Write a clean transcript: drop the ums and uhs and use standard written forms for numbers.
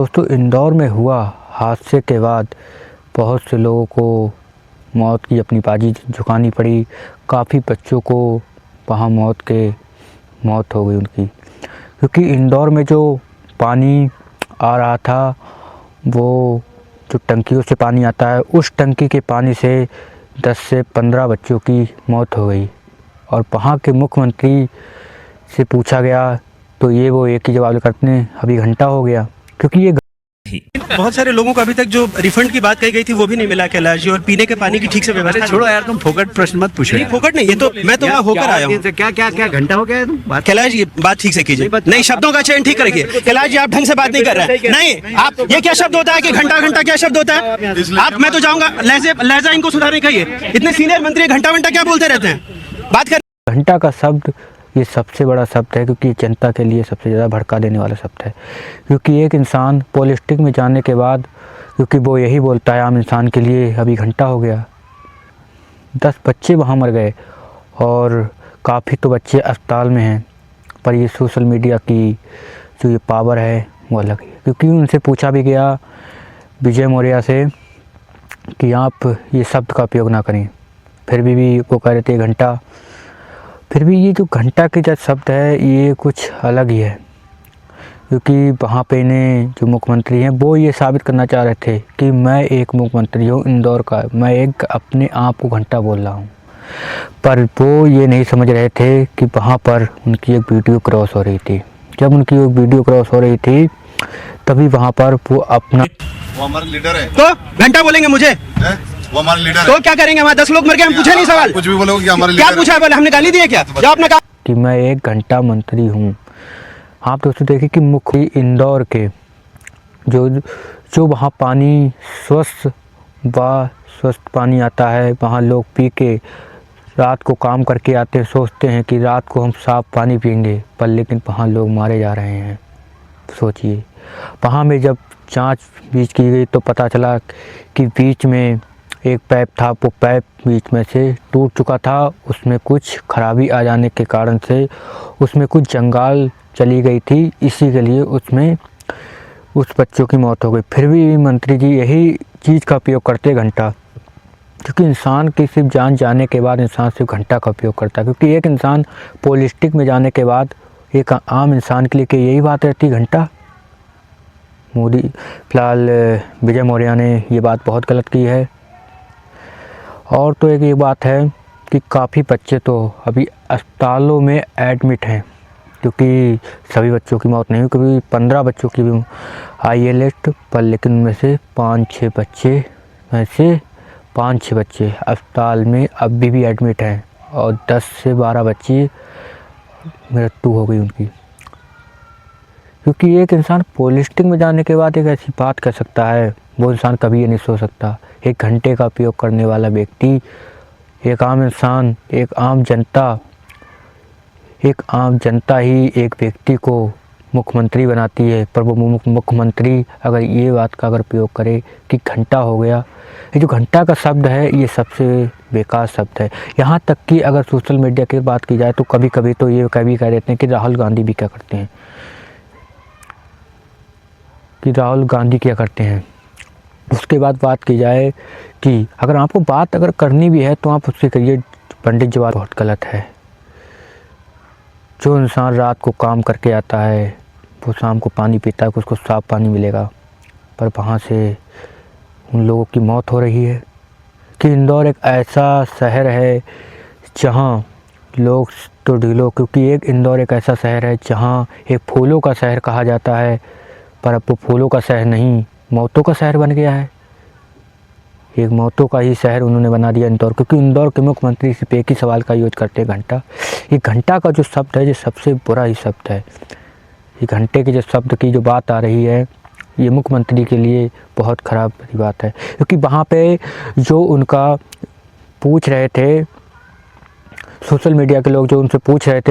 दोस्तों, इंदौर में हुआ हादसे के बाद बहुत से लोगों को मौत की अपनी बाजी झुकानी पड़ी। काफ़ी बच्चों को वहाँ मौत हो गई उनकी, क्योंकि इंदौर में जो पानी आ रहा था, वो जो टंकियों से पानी आता है, उस टंकी के पानी से 10 से 15 बच्चों की मौत हो गई। और वहाँ के मुख्यमंत्री से पूछा गया तो ये वो एक ही जवाब करते हैं, अभी घंटा हो गया। क्योंकि ये बहुत सारे लोगों को अभी तक जो रिफंड की बात कही गई थी वो भी नहीं मिला कैलाश जी, और पीने के पानी की ठीक से व्यवस्था। छोड़ो यार, तुम फोकट प्रश्न मत पूछो। नहीं, फोकट नहीं, ये तो मैं तो वहाँ होकर आया हूँ। क्या घंटा हो गया तुम कैलाश जी, बात ठीक से कीजिए। नहीं, शब्दों का चयन ठीक करिए। कैलाश जी, आप ढंग से बात नहीं कर रहे हैं। नहीं, आप ये क्या शब्द होता है कि घंटा क्या शब्द होता है? आप, मैं तो जाऊंगा, लहजा इनको सुधारने कहिए। इतने सीनियर मंत्री घंटा क्या बोलते रहते हैं? बात कर। घंटा का शब्द ये सबसे बड़ा शब्द है, क्योंकि जनता के लिए सबसे ज़्यादा भड़का देने वाला शब्द है। क्योंकि एक इंसान पॉलिटिक्स में जाने के बाद, क्योंकि वो यही बोलता है आम इंसान के लिए, अभी घंटा हो गया। 10 बच्चे वहाँ मर गए और काफ़ी तो बच्चे अस्पताल में हैं। पर ये सोशल मीडिया की जो ये पावर है वो अलग है। क्योंकि उनसे पूछा भी गया, विजय मौर्य से, कि आप ये शब्द का उपयोग ना करें, फिर भी वो कह रहे थे घंटा। फिर भी ये जो घंटा के जो शब्द है ये कुछ अलग ही है। क्योंकि वहाँ पे इन्हें जो मुख्यमंत्री हैं वो ये साबित करना चाह रहे थे कि मैं एक मुख्यमंत्री हूँ इंदौर का, मैं एक अपने आप को घंटा बोल रहा हूँ। पर वो ये नहीं समझ रहे थे कि वहाँ पर उनकी एक वीडियो क्रॉस हो रही थी। जब उनकी एक वीडियो क्रॉस हो रही थी तभी वहाँ पर वो अपना, वो हमारा लीडर है तो घंटा बोलेंगे मुझे? वो हमारा लीडर तो है। क्या करेंगे? हमारे 10 लोग मर गए, हम पूछे नहीं सवाल। कुछ भी बोलोगे कि हमारा क्या लीडर पूछा है? बोले हमने गाली दी है क्या? जो आपने कहा कि मैं एक घंटा मंत्री हूँ। आप दोस्तों देखिए कि मुख्य इंदौर के जो वहाँ पानी स्वस्थ पानी आता है, वहाँ लोग पी के रात को काम करके आते हैं, सोचते हैं कि रात को हम साफ़ पानी पिएंगे, पर लेकिन वहाँ लोग मारे जा रहे हैं। सोचिए, वहाँ में जब जांच बीच की गई तो पता चला कि बीच में एक पाइप था, वो पाइप बीच में से टूट चुका था। उसमें कुछ खराबी आ जाने के कारण से उसमें कुछ जंगाल चली गई थी, इसी के लिए उसमें उस बच्चों की मौत हो गई। फिर भी मंत्री जी यही चीज़ का उपयोग करते घंटा, क्योंकि इंसान की सिर्फ जान जाने के बाद इंसान सिर्फ घंटा का उपयोग करता है। क्योंकि एक इंसान पॉलिटिक्स में जाने के बाद एक आम इंसान के लिए कि यही बात रहती घंटा। मोदी फिलहाल विजय मौर्य ने ये बात बहुत गलत की है। और तो एक ये बात है कि काफ़ी बच्चे तो अभी अस्पतालों में एडमिट हैं, क्योंकि सभी बच्चों की मौत नहीं हुई। कभी 15 बच्चों की भी आई है लिस्ट पर, लेकिन उनमें से 5-6 बच्चे अस्पताल में अभी भी एडमिट हैं और 10 से 12 बच्चे मृत्यु हो गई उनकी। क्योंकि एक इंसान पॉलिटिक्स में जाने के बाद एक ऐसी बात कर सकता है, वो इंसान कभी ये नहीं सोच सकता। एक घंटे का उपयोग करने वाला व्यक्ति, एक आम इंसान, एक आम जनता ही एक व्यक्ति को मुख्यमंत्री बनाती है। पर वो मुख्यमंत्री अगर ये बात का अगर उपयोग करे कि घंटा हो गया, ये जो घंटा का शब्द है ये सबसे बेकार शब्द है। यहाँ तक कि अगर सोशल मीडिया की बात की जाए तो कभी कभी तो ये कभी कह देते हैं कि राहुल गांधी क्या करते हैं। उसके बाद बात की जाए कि अगर आपको बात अगर करनी भी है तो आप उससे करिए पंडित जी, बात बहुत गलत है। जो इंसान रात को काम करके आता है वो शाम को पानी पीता है कि उसको साफ़ पानी मिलेगा, पर वहाँ से उन लोगों की मौत हो रही है। कि इंदौर एक ऐसा शहर है जहाँ लोग तो ढीलो, क्योंकि इंदौर एक ऐसा शहर है जहाँ एक फूलों का शहर कहा जाता है, पर अब वो फूलों का शहर नहीं, मौतों का शहर बन गया है। एक मौतों का ही शहर उन्होंने बना दिया इंदौर। क्योंकि इंदौर के मुख्यमंत्री सिर्फ एक ही सवाल का यूज करते हैं, घंटा। ये घंटा का जो शब्द है ये सबसे बुरा ही शब्द है। ये घंटे के जो शब्द की जो बात आ रही है ये मुख्यमंत्री के लिए बहुत ख़राब बात है। क्योंकि वहाँ पे जो उनका पूछ रहे थे, सोशल मीडिया के लोग जो उनसे पूछ रहे थे